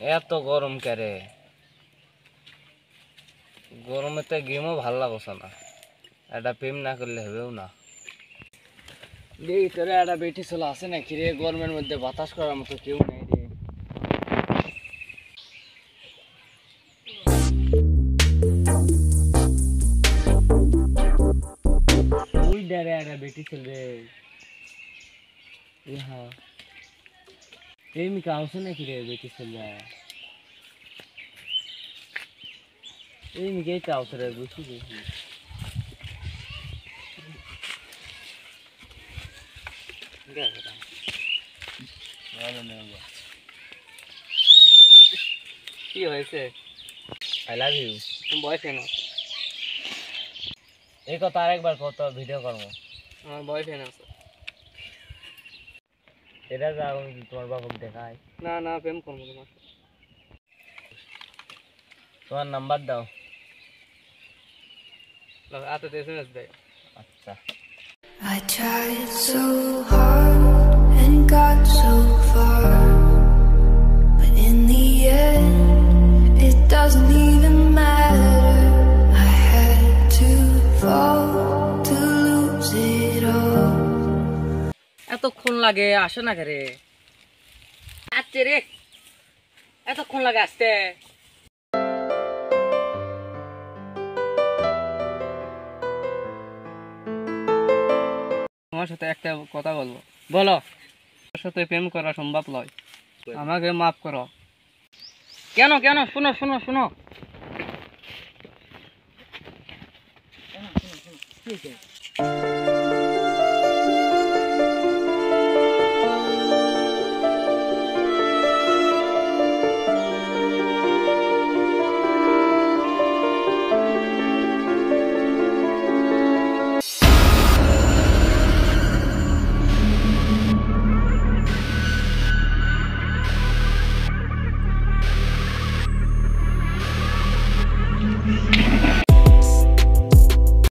এত গরম কেরে গরমেতে গেমও ভাল লাগছে না এটা প্রেম না করলে হবেও না তোরা একটা বেটি ছেলে আছে নাকি রে গরমের মধ্যে বাতাস করার মতো কেউ নেই রে ওই ডারে একটা বেটি ছেলে হ্যাঁ প্রেমিকা আছে নাকি রে বেটি ছেলে প্রেমিকাই তো আছে রে বুঝছি বুঝছি কি হয়েছে আই লাভ ইউ বয়ফ্রেন্ড এই কথা আরেকবার কত ভিডিও করবো আমার বয়ফ্রেন্ড আছে এটা যা তোমার বাবুকে দেখায় না না প্রেম করবো তোমার তোমার নাম্বার দাও আচ্ছা এসএমএস দেয় আচ্ছা I tried so hard and got so far, but in the end it doesn't even matter. I had to fall to lose it all. এতক্ষণ লাগে আসে না রে আসছে রে এতক্ষণ লাগে আসতে তোমার সাথে একটা কথা বলবো বলো তোমার সাথে প্রেম করা সম্ভব নয় আমাকে মাফ করো কেন কেন শুনো শুনো শুনো শুনো